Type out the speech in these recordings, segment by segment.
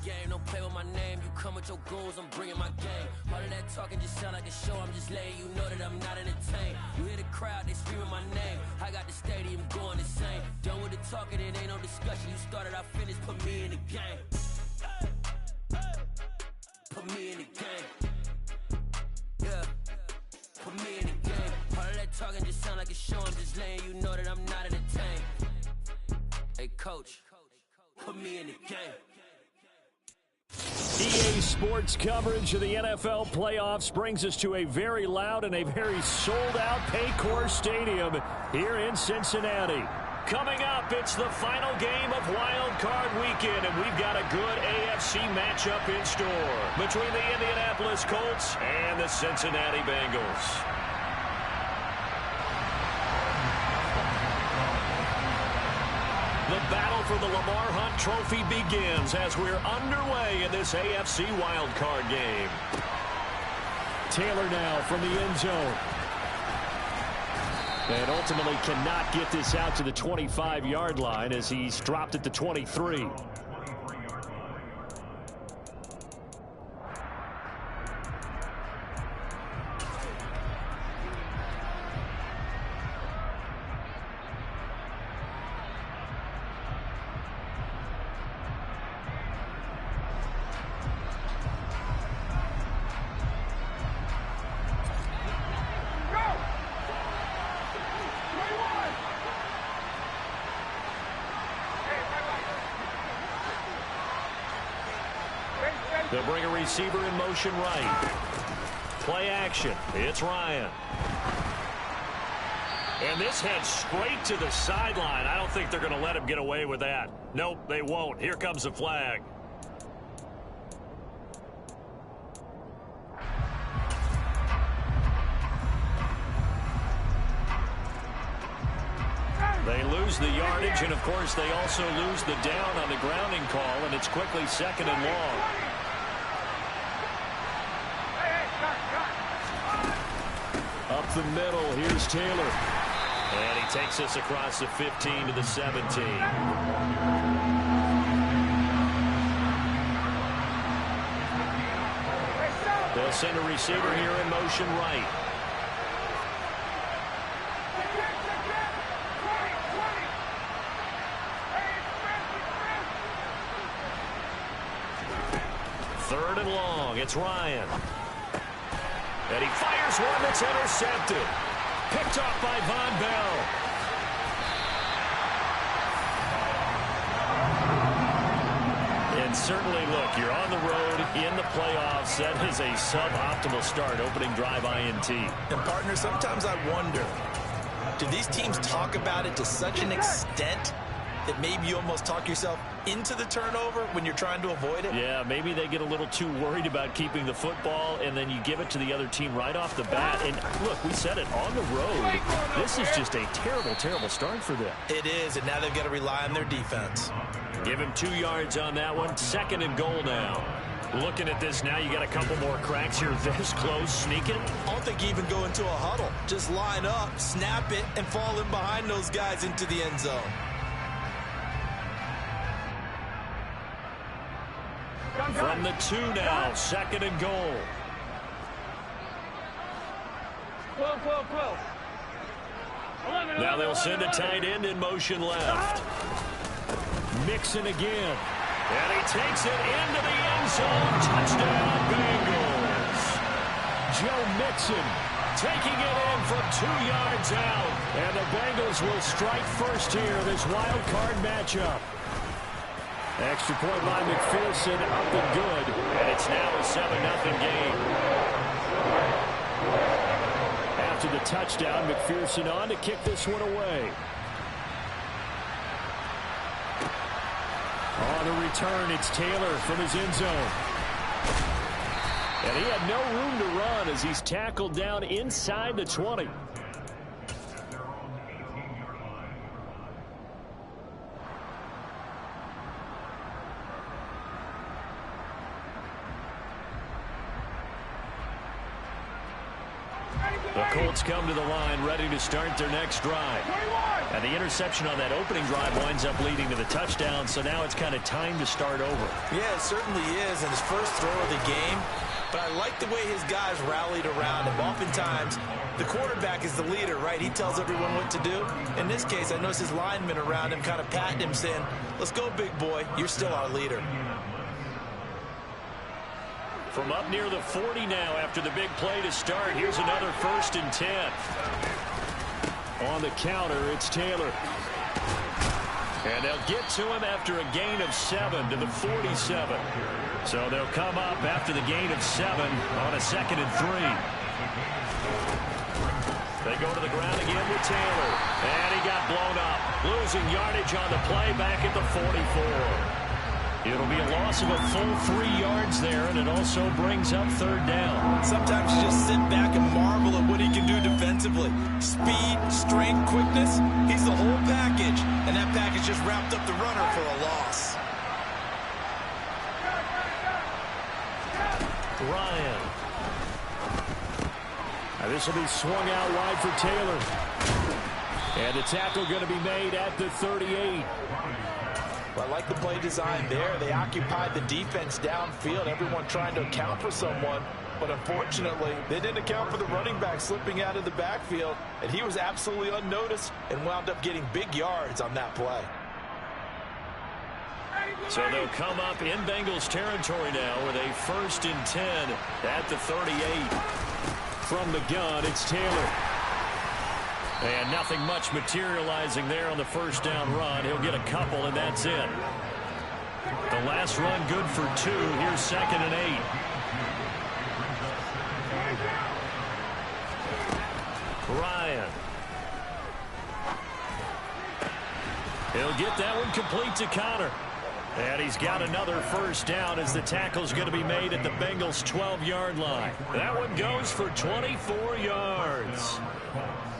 game, don't play with my name. You come with your goons, I'm bringing my game. All of that talking just sound like a show, I'm just letting you know that I'm not entertained. You hear the crowd, they screaming my name. I got the stadium going insane. Done with the talking, it ain't no discussion. You started, I finished, put me in the game. Put me in the game. Yeah, put me in the game. All of that talking just sound like a show, I'm just letting you know that I'm not entertained. Hey coach, put me in the game. EA Sports coverage of the NFL playoffs brings us to a very loud and a very sold-out Paycor Stadium here in Cincinnati. Coming up, it's the final game of Wild Card Weekend, and we've got a good AFC matchup in store between the Indianapolis Colts and the Cincinnati Bengals. The battle for the Lamar Hunt Trophy begins as we're underway in this AFC wildcard game. Taylor now from the end zone. And ultimately cannot get this out to the 25-yard line as he's dropped at the 23. They'll bring a receiver in motion right. Play action. It's Ryan. And this heads straight to the sideline. I don't think they're going to let him get away with that. Nope, they won't. Here comes the flag. They lose the yardage, and of course they also lose the down on the grounding call, and it's quickly second and long. Up the middle, here's Taylor. And he takes us across the 15 to the 17. They'll send a receiver here in motion right. Third and long, it's Ryan. And he fires one that's intercepted. Picked off by Von Bell. And certainly, look, you're on the road in the playoffs. That is a suboptimal start, opening drive INT. And, partner, sometimes I wonder, do these teams talk about it to such an extent that maybe you almost talk yourself into the turnover when you're trying to avoid it? Yeah, maybe they get a little too worried about keeping the football, and then you give it to the other team right off the bat. And look, we said it, on the road, this is just a terrible, terrible start for them. It is, and now they've got to rely on their defense. Give him 2 yards on that one. Second and goal now. Looking at this now, you got a couple more cracks here. This close, sneaking. I don't think you even go into a huddle. Just line up, snap it, and fall in behind those guys into the end zone. From the 2 now, second and goal. Now they'll send a tight end in motion left. Mixon again. And he takes it into the end zone. Touchdown, Bengals. Joe Mixon taking it in from 2 yards out. And the Bengals will strike first here, this wild card matchup. Extra point by McPherson, up and good. And it's now a 7-0 game. After the touchdown, McPherson on to kick this one away. On the return, it's Taylor from his end zone. And he had no room to run as he's tackled down inside the 20. The Colts come to the line ready to start their next drive. And the interception on that opening drive winds up leading to the touchdown, so now it's kind of time to start over. Yeah, it certainly is, and his first throw of the game. But I like the way his guys rallied around him. Oftentimes, the quarterback is the leader, right? He tells everyone what to do. In this case, I noticed his linemen around him kind of patting him, saying, let's go, big boy. You're still our leader. From up near the 40 now after the big play to start. Here's another 1st and 10. On the counter, it's Taylor. And they'll get to him after a gain of 7 to the 47. So they'll come up after the gain of 7 on a 2nd and 3. They go to the ground again with Taylor. And he got blown up. Losing yardage on the play back at the 44. It'll be a loss of a full 3 yards there, and it also brings up 3rd down. Sometimes you just sit back and marvel at what he can do defensively. Speed, strength, quickness, he's the whole package. And that package just wrapped up the runner for a loss. Ryan. Now this will be swung out wide for Taylor. And the tackle going to be made at the 38. Well, I like the play design there. They occupied the defense downfield, everyone trying to account for someone. But unfortunately, they didn't account for the running back slipping out of the backfield. And he was absolutely unnoticed and wound up getting big yards on that play. So they'll come up in Bengals territory now with a 1st and 10 at the 38. From the gun, it's Taylor. And nothing much materializing there on the 1st down run. He'll get a couple, and that's it. The last run good for 2. Here's 2nd and 8. Ryan. He'll get that one complete to Connor. And he's got another 1st down as the tackle's going to be made at the Bengals' 12-yard line. That one goes for 24 yards.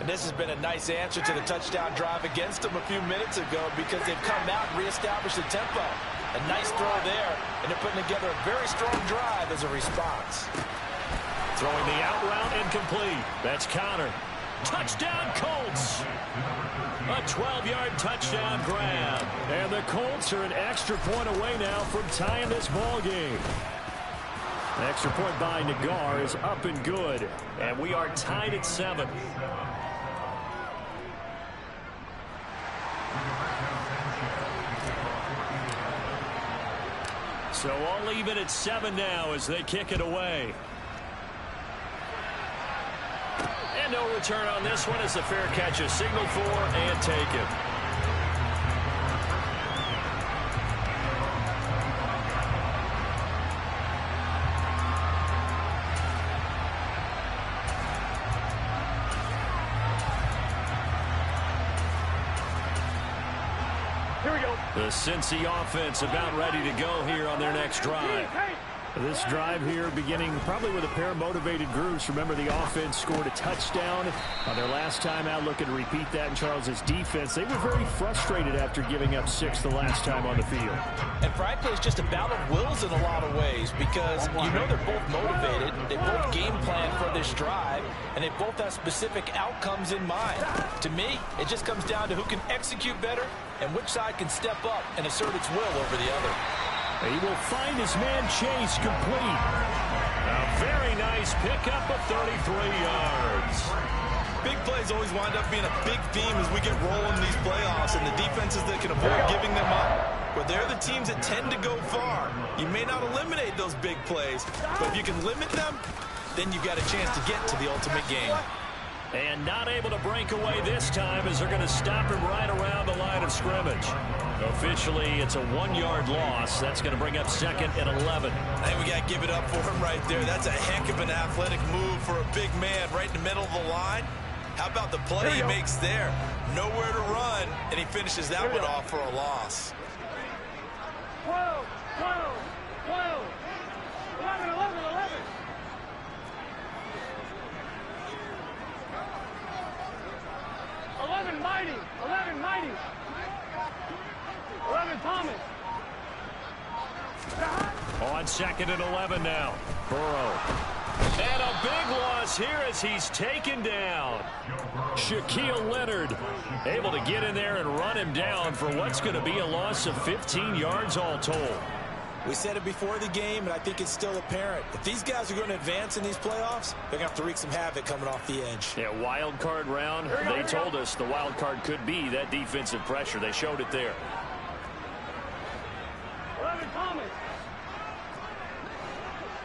And this has been a nice answer to the touchdown drive against them a few minutes ago because they've come out and reestablished the tempo. A nice throw there, and they're putting together a very strong drive as a response. Throwing the out route incomplete. That's Connor. Touchdown, Colts. A 12-yard touchdown grab. And the Colts are an extra point away now from tying this ball game. The extra point by Nagar is up and good. And we are tied at 7. So all even at 7 now as they kick it away. And no return on this one as the fair catch is signaled for and taken. Here we go. The Cincy offense about ready to go here on their next drive. This drive here beginning probably with a pair of motivated groups. Remember, the offense scored a touchdown on their last time out. Looking to repeat that in Charles's defense. They were very frustrated after giving up 6 the last time on the field. And frankly, it's just a battle of wills in a lot of ways because you know they're both motivated. They both game plan for this drive, and they both have specific outcomes in mind. To me, it just comes down to who can execute better and which side can step up and assert its will over the other. He will find his man Chase complete. A very nice pickup of 33 yards. Big plays always wind up being a big theme as we get rolling these playoffs, and the defenses that can avoid giving them up, but they're the teams that tend to go far. You may not eliminate those big plays, but if you can limit them, then you've got a chance to get to the ultimate game. And not able to break away this time as they're going to stop him right around the line of scrimmage. Officially, it's a 1-yard loss. That's going to bring up 2nd and 11. I think we got to give it up for him right there. That's a heck of an athletic move for a big man right in the middle of the line. How about the play he makes there? Nowhere to run, and he finishes that one off for a loss. 12, 12, 12, 11, 11, 11. 11 Mighty, 11 Mighty. 11 Thomas. On 2nd and 11 now. Burrow. And a big loss goes here as he's taken down. Shaquille Leonard able to get in there and run him down for what's going to be a loss of 15 yards all told. We said it before the game, and I think it's still apparent. If these guys are going to advance in these playoffs, they're going to have to wreak some havoc coming off the edge. Yeah, wild card round. They told us the wild card could be that defensive pressure. They showed it there. 11 Thomas.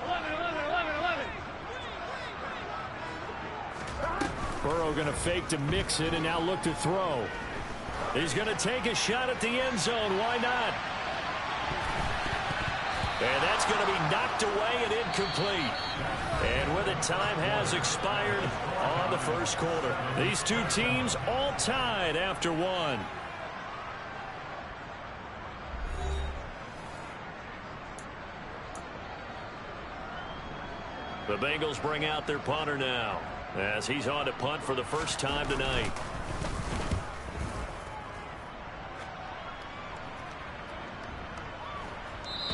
11, 11, 11, 11. Burrow going to fake to mix it and now look to throw. He's going to take a shot at the end zone. Why not? And that's going to be knocked away and incomplete. And with it, time has expired on the first quarter. These two teams all tied after one. The Bengals bring out their punter now as he's on to punt for the first time tonight.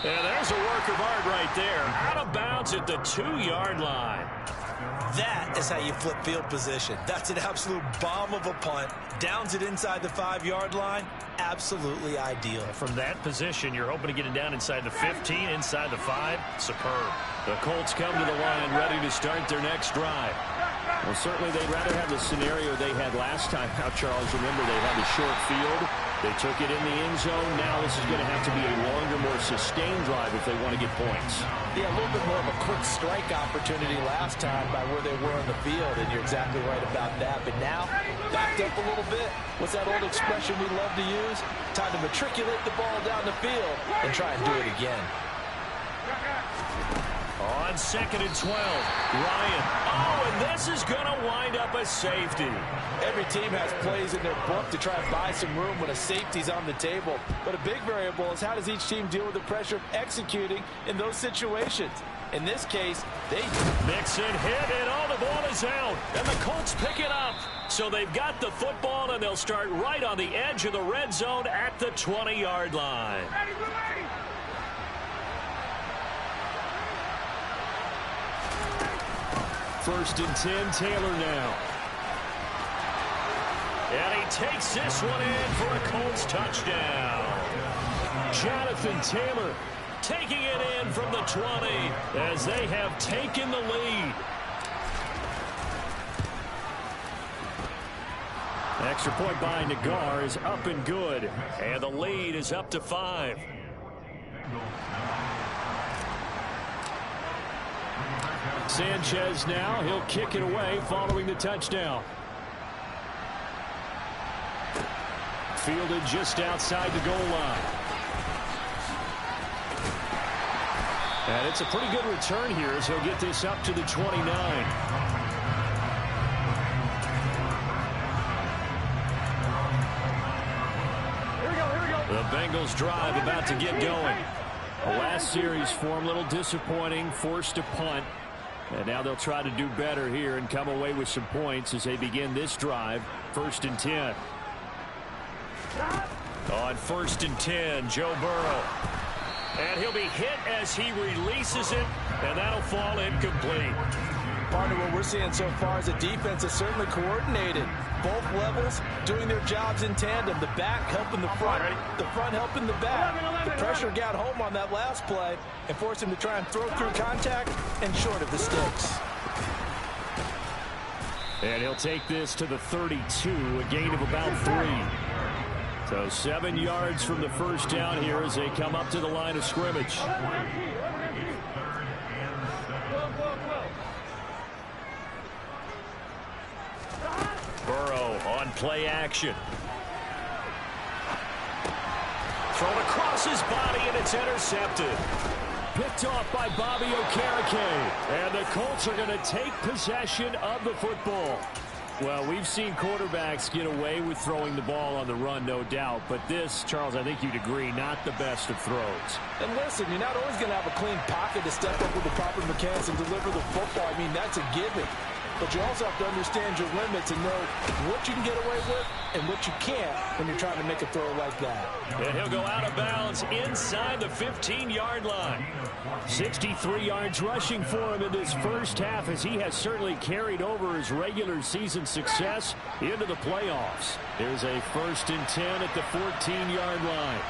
And there's a work of art right there. Out of bounds at the 2-yard line. That is how you flip field position. That's an absolute bomb of a punt. Downs it inside the 5-yard line. Absolutely ideal. From that position, you're hoping to get it down inside the 15, inside the 5. Superb. The Colts come to the line ready to start their next drive. Well, certainly they'd rather have the scenario they had last time. Now, Charles, remember they had a short field. They took it in the end zone. Now this is going to have to be a longer, more sustained drive if they want to get points. Yeah, a little bit more of a quick strike opportunity last time by where they were on the field, and you're exactly right about that. But now, backed up a little bit. What's that old expression we love to use? Time to matriculate the ball down the field and try and do it again. On 2nd and 12, Ryan. Oh, and this is going to wind up a safety. Every team has plays in their book to try and buy some room when a safety's on the table. But a big variable is how does each team deal with the pressure of executing in those situations. In this case, they Mixon hit, and all the ball is out. And the Colts pick it up. So they've got the football, and they'll start right on the edge of the red zone at the 20-yard line. First and 10, Taylor now. And he takes this one in for a Colts touchdown. Jonathan Taylor taking it in from the 20 as they have taken the lead. Extra point by Nagar is up and good. And the lead is up to 5. Sanchez now, he'll kick it away following the touchdown. Fielded just outside the goal line. And it's a pretty good return here as he'll get this up to the 29. Here we go. The Bengals drive about to get going. The last series for him, a little disappointing, forced to punt. And now they'll try to do better here and come away with some points as they begin this drive. 1st and 10. On 1st and 10, Joe Burrow. And he'll be hit as he releases it, and that'll fall incomplete. Part of what we're seeing so far is the defense is certainly coordinated. Both levels doing their jobs in tandem. The back helping the front helping the back. The pressure got home on that last play and forced him to try and throw through contact and short of the sticks. And he'll take this to the 32, a gain of about 3. So 7 yards from the first down here as they come up to the line of scrimmage. Burrow on play action. Thrown across his body, and it's intercepted. Picked off by Bobby Okereke. And the Colts are going to take possession of the football. Well, we've seen quarterbacks get away with throwing the ball on the run, no doubt. But this, Charles, I think you'd agree, not the best of throws. And listen, you're not always going to have a clean pocket to step up with the proper mechanics and deliver the football. I mean, that's a given. but you also have to understand your limits and know what you can get away with and what you can't when you're trying to make a throw like that. And he'll go out of bounds inside the 15-yard line. 63 yards rushing for him in this first half, as he has certainly carried over his regular season success into the playoffs. Here's a 1st and 10 at the 14-yard line.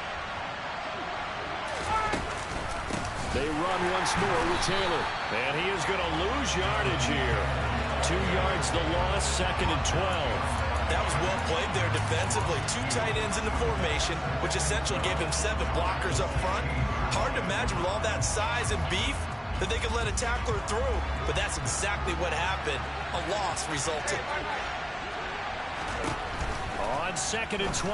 They run once more with Taylor. And he is going to lose yardage here. 2 yards the loss, 2nd and 12. That was well played there defensively. 2 tight ends in the formation, which essentially gave him 7 blockers up front. Hard to imagine with all that size and beef that they could let a tackler through. But that's exactly what happened. A loss resulted. On 2nd and 12,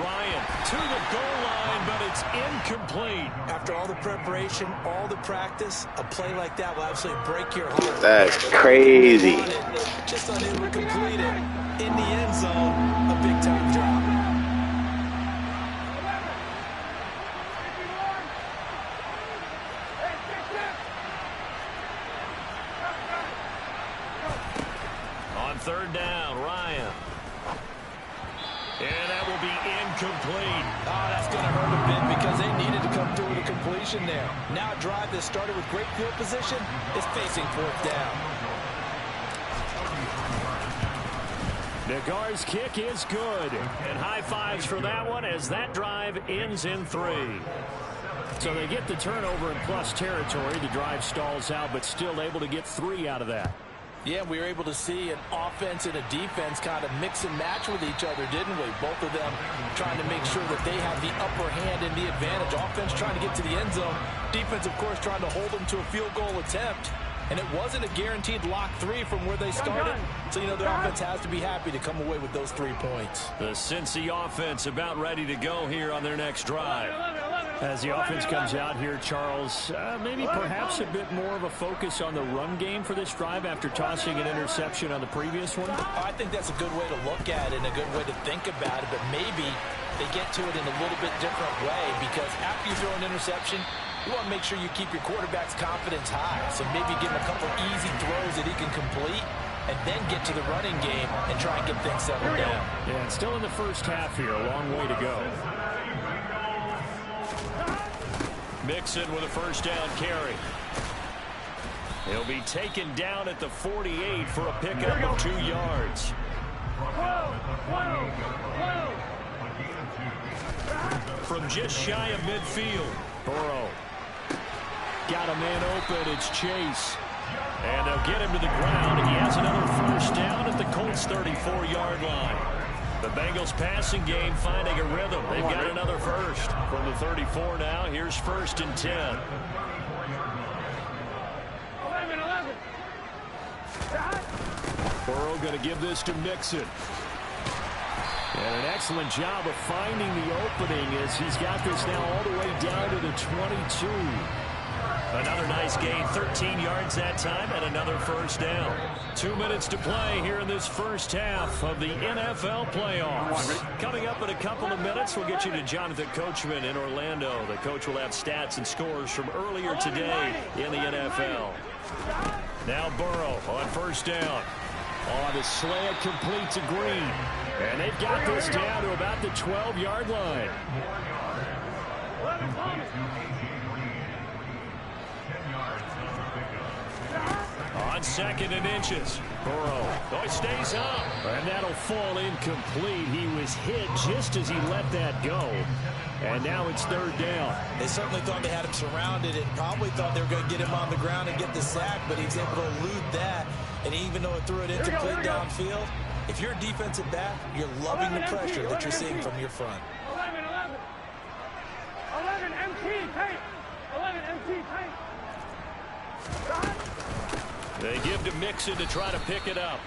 Ryan to the goal line, but it's incomplete. After all the preparation, all the practice, a play like that will absolutely break your heart. That's crazy. Just unable to complete it. In the end zone, a big-time drop. On 3rd down, Ryan. And that will be incomplete. Oh, that's going to hurt a bit because they needed to come through with a completion there. Now a drive that started with great field position is facing 4th down. Nagar's kick is good. And high fives for that one as that drive ends in 3. So they get the turnover in plus territory. The drive stalls out, but still able to get 3 out of that. Yeah, we were able to see an offense and a defense kind of mix and match with each other, didn't we? Both of them trying to make sure that they have the upper hand and the advantage. Offense trying to get to the end zone. Defense, of course, trying to hold them to a field goal attempt. And it wasn't a guaranteed lock 3 from where they started. So, you know, the offense has to be happy to come away with those 3 points. The Cincy offense about ready to go here on their next drive. As the offense comes out here, Charles, maybe perhaps a bit more of a focus on the run game for this drive after tossing an interception on the previous one? I think that's a good way to look at it and a good way to think about it, but maybe they get to it in a little bit different way because after you throw an interception, you want to make sure you keep your quarterback's confidence high. So maybe give him a couple easy throws that he can complete and then get to the running game and try and get things settled down. Yeah, it's still in the first half here. A long way to go. Mixon with a 1st down carry. He'll be taken down at the 48 for a pickup of 2 yards. From just shy of midfield, Burrow. Got a man open, it's Chase. And they'll get him to the ground, and he has another 1st down at the Colts' 34-yard line. The Bengals passing game finding a rhythm. They've got another 1st. From the 34 now, here's 1st and 10. 11. Burrow going to give this to Mixon. And an excellent job of finding the opening as he's got this now all the way down to the 22. Another nice gain, 13 yards that time, and another 1st down. 2 minutes to play here in this first half of the NFL playoffs. Coming up in a couple of minutes, we'll get you to Jonathan Coachman in Orlando. The coach will have stats and scores from earlier today in the NFL. Now Burrow on 1st down. On the slant, complete to Green. And they've got this down to about the 12-yard line. On 2nd and inches, Burrow. Oh, he stays up. And that'll fall incomplete. He was hit just as he let that go. And now it's 3rd down. They certainly thought they had him surrounded and probably thought they were going to get him on the ground and get the sack, but he's able to elude that. And even though it threw it incomplete downfield, if you're a defensive back, you're loving the pressure that you're seeing from your front. 11 MT tight. 11 MT tight. They give to Mixon to try to pick it up.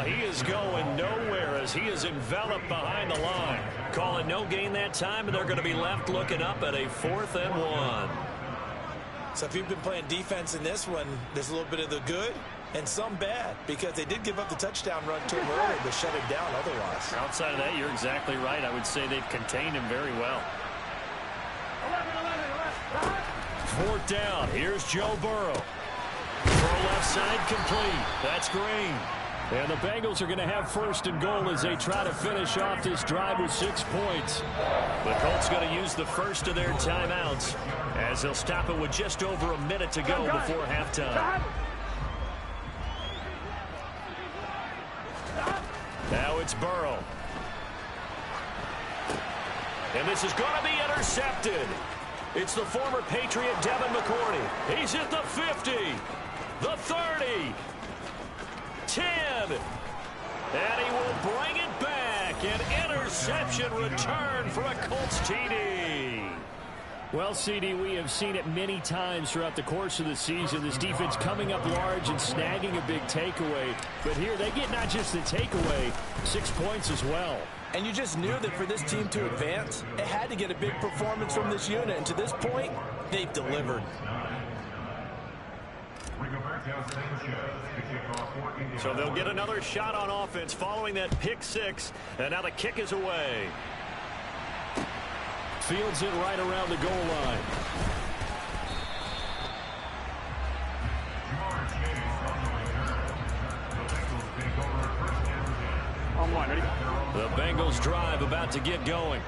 He is going nowhere as he is enveloped behind the line. Calling no gain that time, and they're going to be left looking up at a 4th and 1. So if you've been playing defense in this one, there's a little bit of the good and some bad because they did give up the touchdown run to him earlier, but shut him down otherwise. Outside of that, you're exactly right. I would say they've contained him very well. 11. 4th down. Here's Joe Burrow. Throw left side complete. That's Green. And the Bengals are going to have first and goal as they try to finish off this drive with 6 points. The Colts going to use the first of their timeouts as they'll stop it with just over a minute to go before halftime. Now it's Burrow. And this is going to be intercepted. It's the former Patriot Devin McCourty. He's at the 50, the 30, 10, and he will bring it back. An interception return for a Colts TD. Well, CD, we have seen it many times throughout the course of the season. This defense coming up large and snagging a big takeaway. But here they get not just the takeaway, 6 points as well. And you just knew that for this team to advance, it had to get a big performance from this unit. And to this point, they've delivered. So they'll get another shot on offense following that pick six. And now the kick is away. Fields it right around the goal line. The Bengals drive about to get going.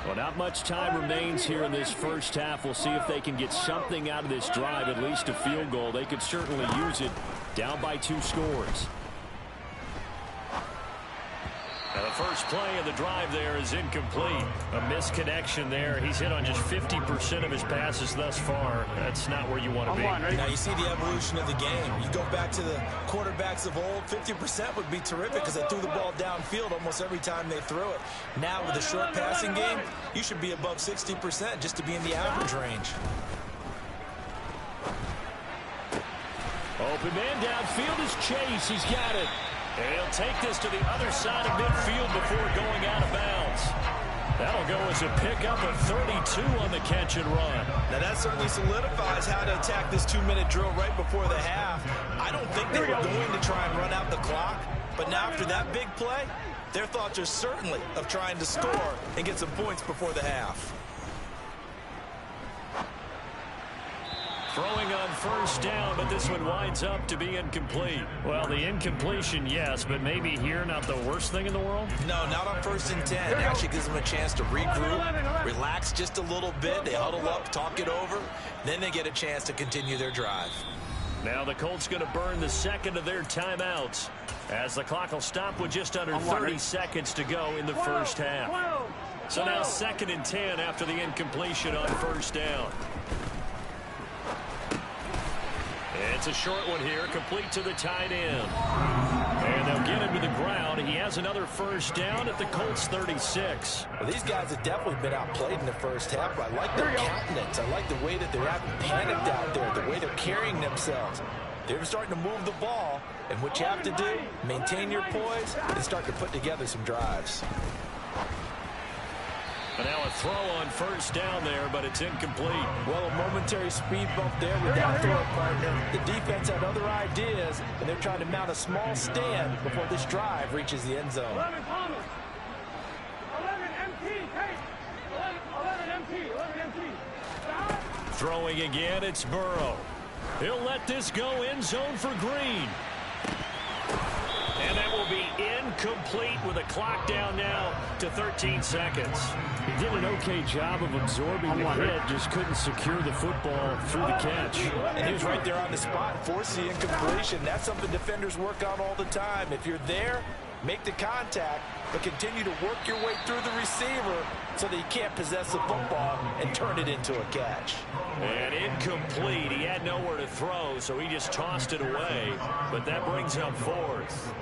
Well, not much time remains here in this first half. We'll see if they can get something out of this drive, at least a field goal. They could certainly use it, down by 2 scores. Now the first play of the drive there is incomplete. A misconnection there. He's hit on just 50% of his passes thus far. That's not where you want to be. Now you see the evolution of the game. You go back to the quarterbacks of old, 50% would be terrific because they threw the ball downfield almost every time they threw it. Now with the short passing game, you should be above 60% just to be in the average range. Open man downfield is Chase. He's got it. And he'll take this to the other side of midfield before going out of bounds. That'll go as a pickup of 32 on the catch and run. Now that certainly solidifies how to attack this 2-minute drill right before the half. I don't think they were going to try and run out the clock, but now after that big play, their thoughts are certainly of trying to score and get some points before the half. Throwing on first down, but this one winds up to be incomplete. Well, the incompletion, yes, but maybe here not the worst thing in the world? No, not on 1st and 10. It actually gives them a chance to regroup, relax just a little bit. They huddle up, talk it over. Then they get a chance to continue their drive. Now the Colts going to burn the second of their timeouts as the clock will stop with just under 30 seconds to go in the first half. So now 2nd and 10 after the incompletion on first down. It's a short one here, complete to the tight end. And they'll get him to the ground. He has another first down at the Colts 36. Well, these guys have definitely been outplayed in the first half, but I like their countenance. I like the way that they're having panicked out there, the way they're carrying themselves. They're starting to move the ball, and what you have to do, maintain your poise and start to put together some drives. And now a throw on first down there, but it's incomplete. Well, a momentary speed bump there with that throw partner. The defense had other ideas, and they're trying to mount a small stand before this drive reaches the end zone. 11 Thomas. 11 MT. Take. 11 MT. 11 MT. Stop. Throwing again, it's Burrow. He'll let this go end zone for Green. And that will be incomplete with a clock down now to 13 seconds. He did an okay job of absorbing the hit, just couldn't secure the football through the catch. And he was right there on the spot and forced the incompletion. That's something defenders work on all the time. If you're there, make the contact, but continue to work your way through the receiver so that you can't possess the football and turn it into a catch. And incomplete. He had nowhere to throw, so he just tossed it away. But that brings up 4th.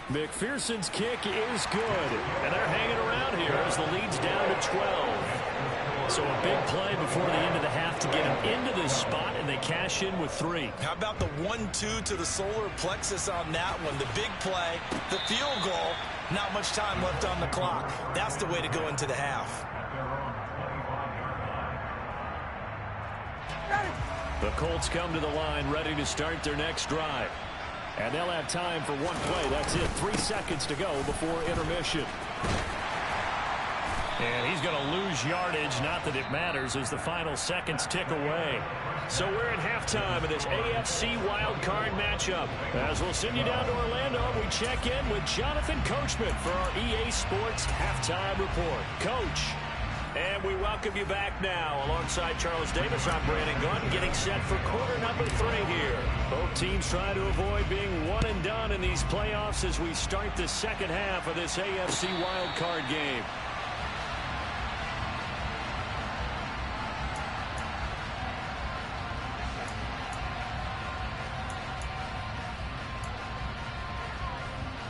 McPherson's kick is good. And they're hanging around here as the lead's down to 12. So a big play before the end of the half to get him into this spot, and they cash in with 3. How about the 1-2 to the solar plexus on that one? The big play, the field goal, not much time left on the clock. That's the way to go into the half. The Colts come to the line ready to start their next drive. And they'll have time for one play. That's it. 3 seconds to go before intermission. And he's going to lose yardage, not that it matters, as the final seconds tick away. So we're at halftime of this AFC wildcard matchup. As we'll send you down to Orlando, we check in with Jonathan Coachman for our EA Sports Halftime Report. Coach. And we welcome you back now. Alongside Charles Davis, I'm Brandon Gaudin, getting set for quarter number 3 here. Both teams trying to avoid being one and done in these playoffs as we start the second half of this AFC wildcard game.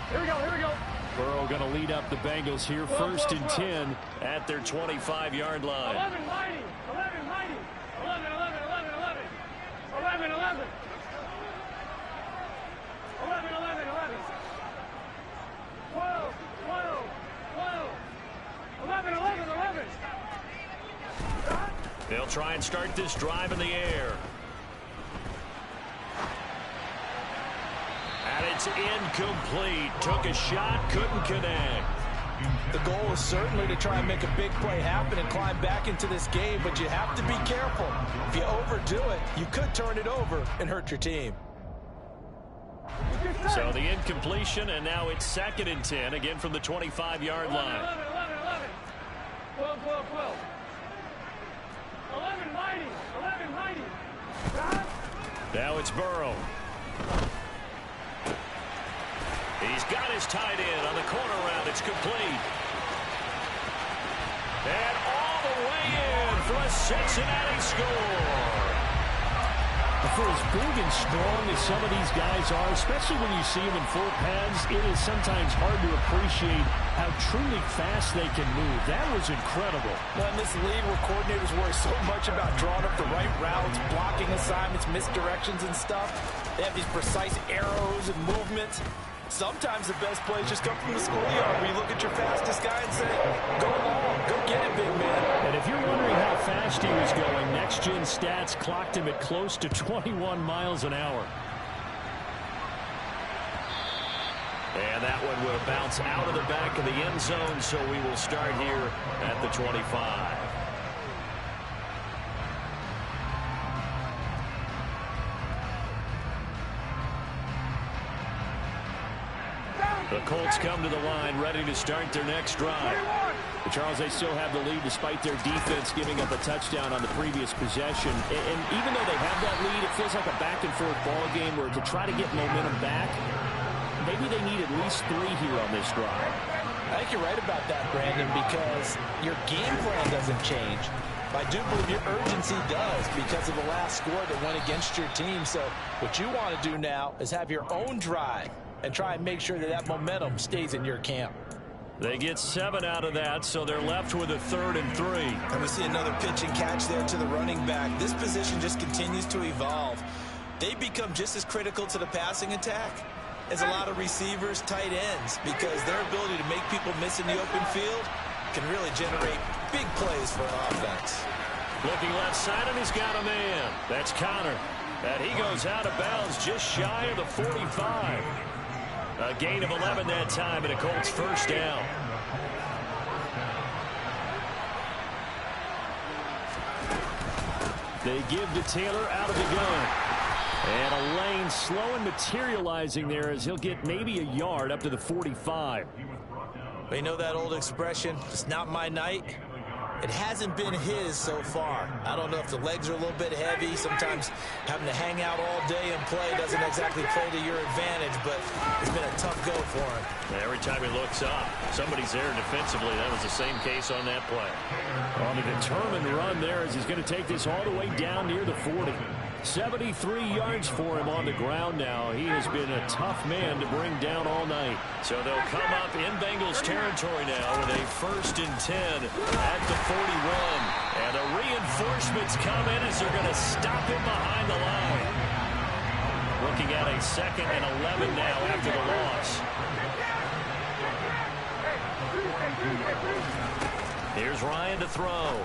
Here we go, here we go. Burrow going to lead up the Bengals here, first and 10 at their 25-yard line. 11, mighty. 11, mighty. 11, 11, 11, 11. 11, 11. 11, 11, 11. 12, 12, 12. 11, 11, 11. They'll try and start this drive in the air. And it's incomplete. Took a shot, couldn't connect. The goal is certainly to try and make a big play happen and climb back into this game, but you have to be careful. If you overdo it, you could turn it over and hurt your team. So the incompletion, and now it's second and 10, again from the 25-yard line. 11, 11, 11. 12, 12, 12. 11, mighty. 11, mighty. Now it's Burrow. He's got his tight end on the corner route. It's complete. And all the way in for a Cincinnati score. For as big and strong as some of these guys are, especially when you see them in full pads, it is sometimes hard to appreciate how truly fast they can move. That was incredible. Well, in this league where coordinators worry so much about drawing up the right routes, blocking assignments, misdirections and stuff, they have these precise arrows and movements. Sometimes the best plays just come from the schoolyard where you look at your fastest guy and say, go long, go get it, big man. And if you're wondering how fast he was going, Next Gen Stats clocked him at close to 21 miles an hour. And that one will bounce out of the back of the end zone, so we will start here at the 25. The Colts come to the line, ready to start their next drive. But Charles, they still have the lead despite their defense giving up a touchdown on the previous possession. And even though they have that lead, it feels like a back-and-forth ball game where to try to get momentum back, maybe they need at least 3 here on this drive. I think you're right about that, Brandon, because your game plan doesn't change. I do believe your urgency does because of the last score that went against your team. So what you want to do now is have your own drive and try and make sure that that momentum stays in your camp. They get 7 out of that, so they're left with a 3rd and 3. And we see another pitch and catch there to the running back. This position just continues to evolve. They become just as critical to the passing attack as a lot of receivers, tight ends, because their ability to make people miss in the open field can really generate big plays for an offense. Looking left side, and he's got a man. That's Connor. And he goes out of bounds just shy of the 45. A gain of 11 that time, and a Colts first down. They give to Taylor out of the gun. And a lane slow and materializing there as he'll get maybe a yard up to the 45. You know that old expression, it's not my night? It hasn't been his so far. I don't know if the legs are a little bit heavy. Sometimes having to hang out all day and play doesn't exactly play to your advantage, but it's been a tough go for him. Every time he looks up, somebody's there defensively. That was the same case on that play. On a determined run there as he's going to take this all the way down near the 40. 73 yards for him on the ground now. He has been a tough man to bring down all night. So they'll come up in Bengals territory now with a 1st and 10 at the 41. And the reinforcements come in as they're going to stop him behind the line. Looking at a 2nd and 11 now after the loss. Here's Ryan to throw.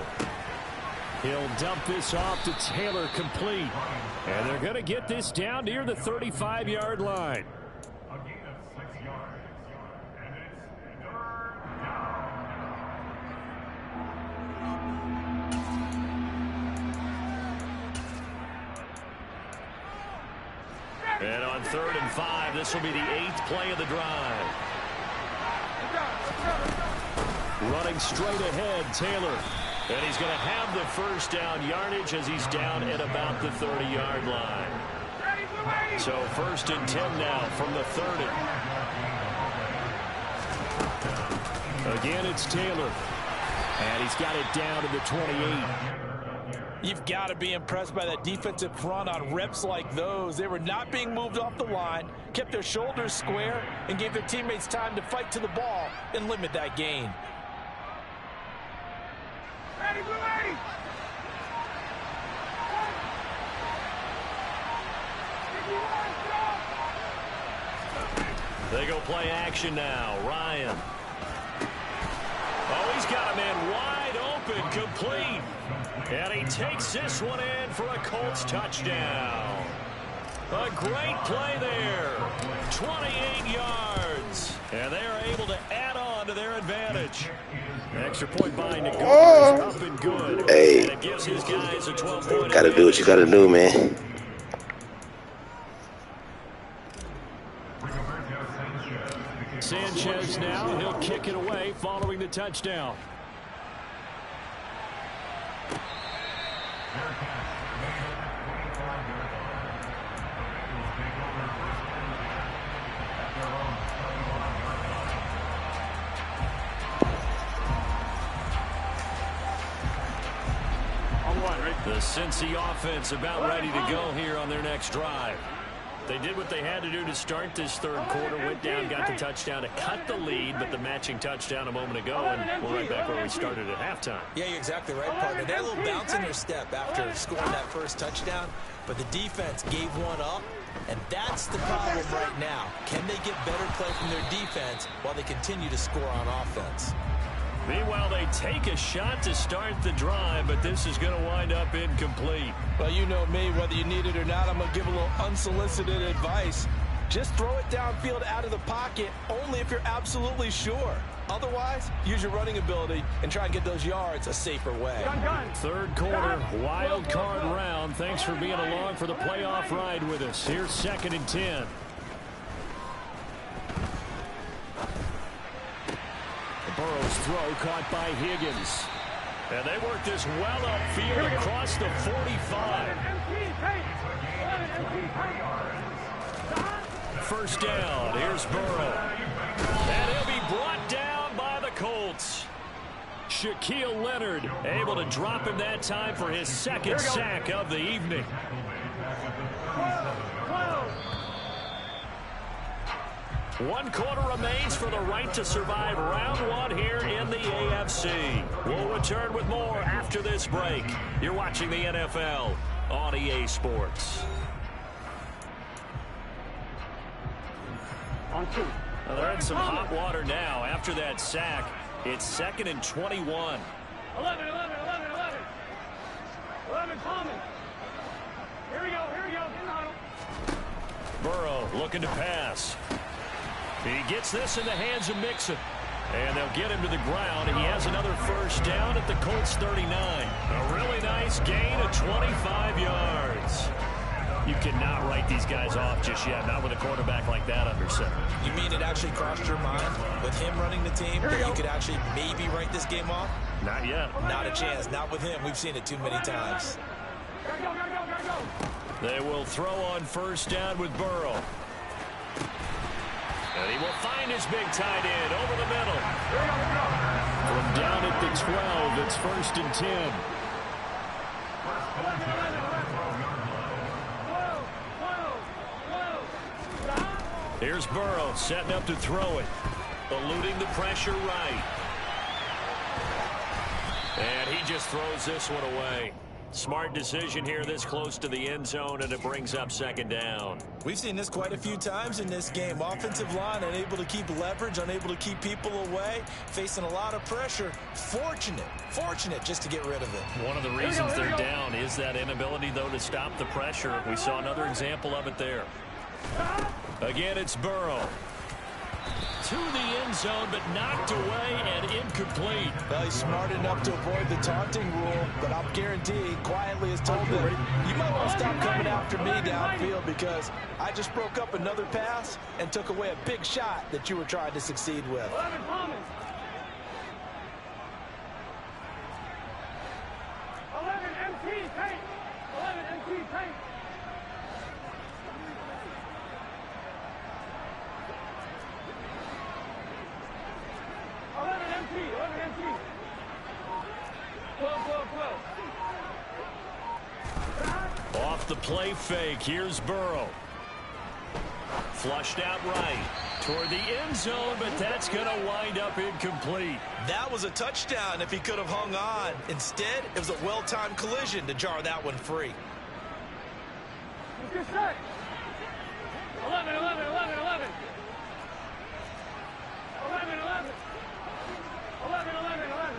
He'll dump this off to Taylor, complete. And they're going to get this down near the 35-yard line. And on 3rd and 5, this will be the 8th play of the drive. Running straight ahead, Taylor. And he's going to have the first down yardage as he's down at about the 30-yard line. So 1st and 10 now from the 30. Again, it's Taylor. And he's got it down to the 28. You've got to be impressed by that defensive front on reps like those. They were not being moved off the line, kept their shoulders square, and gave their teammates time to fight to the ball and limit that gain. They go play action now. Ryan. Oh, he's got a man wide open, complete. And he takes this one in for a Colts touchdown. A great play there. 28 yards. And they are able to add on to their advantage. Extra point by Nagua is up and good. Hey, and it gives his guys a 12-point gotta do what you gotta do, man. Sanchez now, he'll kick it away following the touchdown. The Cincy offense about ready to go here on their next drive. They did what they had to do to start this 3rd quarter, went down, got the touchdown to cut the lead, but the matching touchdown a moment ago, and we're right back where we started at halftime. Yeah, you're exactly right, partner. They had a little bounce in their step after scoring that first touchdown, but the defense gave one up, and that's the problem right now. Can they get better play from their defense while they continue to score on offense? Meanwhile, they take a shot to start the drive, but this is going to wind up incomplete. Well, you know me, whether you need it or not, I'm going to give a little unsolicited advice. Just throw it downfield out of the pocket only if you're absolutely sure. Otherwise, use your running ability and try and get those yards a safer way. 3rd quarter, wild card round. Thanks for being along for the playoff ride with us. Here's 2nd and 10. Burrow's throw caught by Higgins. And they work this well upfield across the 45. 1st down. Here's Burrow. And he'll be brought down by the Colts. Shaquille Leonard able to drop him that time for his 2nd sack of the evening. One quarter remains for the right to survive round 1 here in the AFC. We'll return with more after this break. You're watching the NFL on EA Sports. On 2. Well, they're in some hot water now. After that sack, it's 2nd and 21. 11 Coleman. Here we go, in the huddle. Burrow looking to pass. He gets this in the hands of Mixon. And they'll get him to the ground. He has another 1st down at the Colts 39. A really nice gain of 25 yards. You cannot write these guys off just yet, not with a quarterback like that under center. You mean it actually crossed your mind with him running the team that you could actually maybe write this game off? Not yet. Not a chance. Not with him. We've seen it too many times. They will throw on 1st down with Burrow. And he will find his big tight end over the middle. From down at the 12, it's 1st and 10. Here's Burrow setting up to throw it. Eluding the pressure right. And he just throws this one away. Smart decision here this close to the end zone, and it brings up 2nd down. We've seen this quite a few times in this game. Offensive line unable to keep leverage, unable to keep people away, facing a lot of pressure. Fortunate just to get rid of it. One of the reasons they're down is that inability, though, to stop the pressure. We saw another example of it there. Again, it's Burrow. To the end zone, but knocked away and incomplete. Well, he's smart enough to avoid the taunting rule, but I'll guarantee he quietly has told them, you might want to stop coming after me downfield because I just broke up another pass and took away a big shot that you were trying to succeed with. 11 Thomas. 11 MT, tank. 11 MT, tank. 11 MT, 11 MT. 12, 12, 12. Off the play fake, here's Burrow. Flushed out right toward the end zone, but that's going to wind up incomplete. That was a touchdown if he could have hung on. Instead, it was a well-timed collision to jar that one free. Good shot. 11, 11, 11, 11. 11, 11. 11, 11, 11.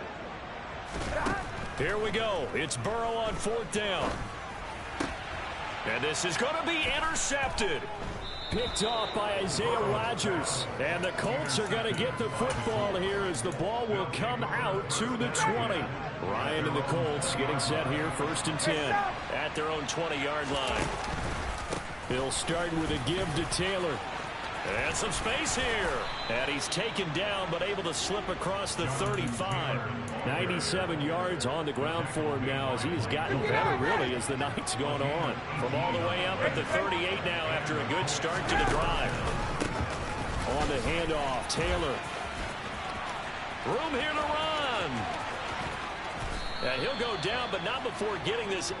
Here we go. It's Burrow on 4th down. And this is going to be intercepted. Picked off by Isaiah Rodgers. And the Colts are going to get the football here as the ball will come out to the 20. Ryan and the Colts getting set here, 1st and 10 at their own 20-yard line. They'll start with a give to Taylor. And some space here. And he's taken down, but able to slip across the 35. 97 yards on the ground for him now as he has gotten better, really, as the night's gone on. From all the way up at the 38 now after a good start to the drive. On the handoff, Taylor. Room here to run. And he'll go down, but not before getting this.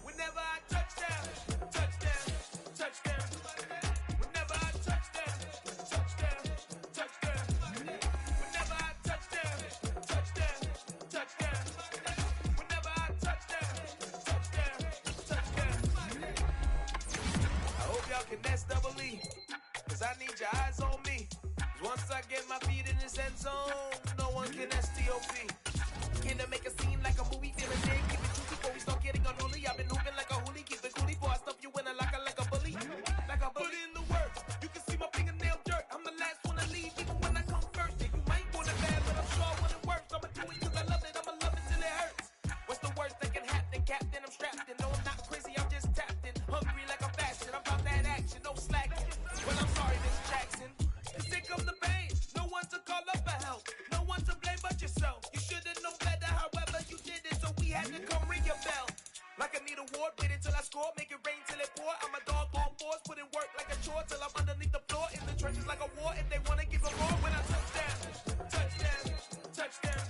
Whenever I touchdown, touchdown, touchdown. Whenever I touchdown, touchdown, touchdown. Whenever I touchdown, touchdown, touchdown. Whenever I touchdown, touchdown, touchdown. I hope y'all can S-double-E, cause I need your eyes on me. Once I get my feet in this end zone, no one can S-T-O-P. Can to make a scene like a movie, feeling big, keep it juicy before we start getting unruly. I've been hooping like a hoolie, keep it coolie, before I stuff you in a locker like a bully. Like a bully. Put in the work, you can see my fingernail dirt. I'm the last one to leave, even when I come first. Yeah, you might want it bad, but I'm sure when it works, I'ma do it cause I love it, I'ma love it till it hurts. What's the worst that can happen, Captain? I'm strapped in, no I'm not crazy, I'm just tapped in. Hungry like a fashion, I'm about that action, no slacking. Well, I'm sorry, Miss Jackson, cause here come the pain. No one to call up for help, no one to blame but yourself. You should've known better, however you did it, so we had to come ring your bell. Like I need a award, wait until I score, make it rain till it pour. I'm a dog on fours, put in work like a chore till I'm underneath the floor. In the trenches like a war, if they wanna give a roar. When I touchdown, touchdown, touchdown.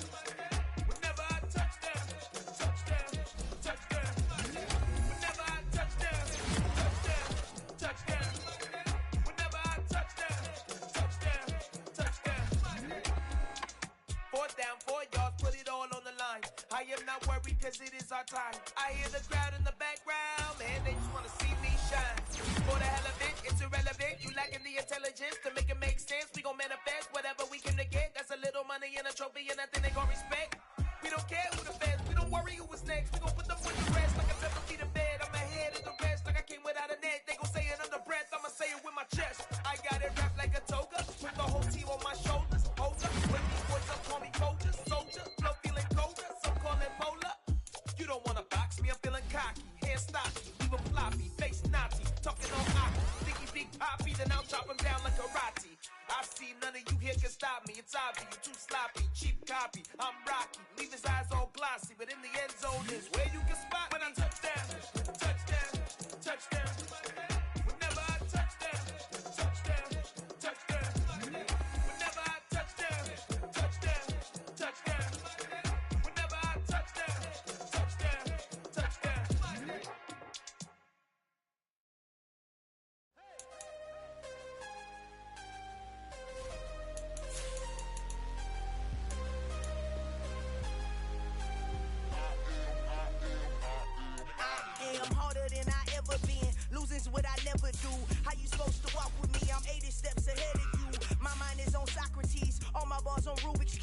Whenever I touchdown, touchdown, touchdown. Whenever I touchdown, touchdown, touchdown. Whenever I touchdown, touchdown, touchdown. 4th down, 4 yards, put it all on the line. I am not worried cause it is our time. I hear the crowd in the background, man, they just wanna see me shine. For the hell of it, it's irrelevant. You lacking the intelligence to make it make sense. We gon' manifest whatever we came to get. That's a little money and a trophy and nothing they gon' respect. We don't care who the feds, we don't worry who was next. We gon' put them on the rest like a pepper feet in bed. I'm ahead of the rest like I came without a net. They gon' say it under breath, I'ma say it with my chest. I got it wrapped like a toga, with the whole team on my shoulders. Hold up, when these boys up call me soldier, soldier, flow feeling colder, some call it polar. You don't wanna box me, I'm feeling cocky, hair stocky, even floppy, face naughty, talking on hockey, sticky big poppy, then I'll chop him down like karate. I see none of you here can stop me, it's obvious, you too sloppy, cheap copy, I'm rocky, leave his eyes all glossy, but in the end zone is where you can spot when I touchdown, touchdown, touchdown. Whenever I touchdown, touchdown, touchdown. Whenever I touchdown, touchdown, touchdown. Whenever I touchdown, touchdown, touchdown.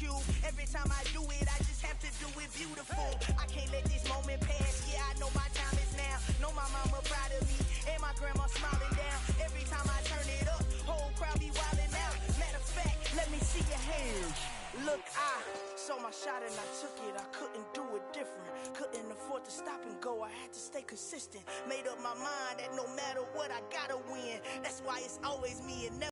Cube. Every time I do it, I just have to do it beautiful. I can't let this moment pass. Yeah, I know my time is now. Know my mama proud of me, and my grandma smiling down. Every time I turn it up, whole crowd be wildin' out. Matter of fact, let me see your hands. Look, I saw my shot and I took it. I couldn't do it different. Couldn't afford to stop and go. I had to stay consistent. Made up my mind that no matter what, I gotta win. That's why it's always me and never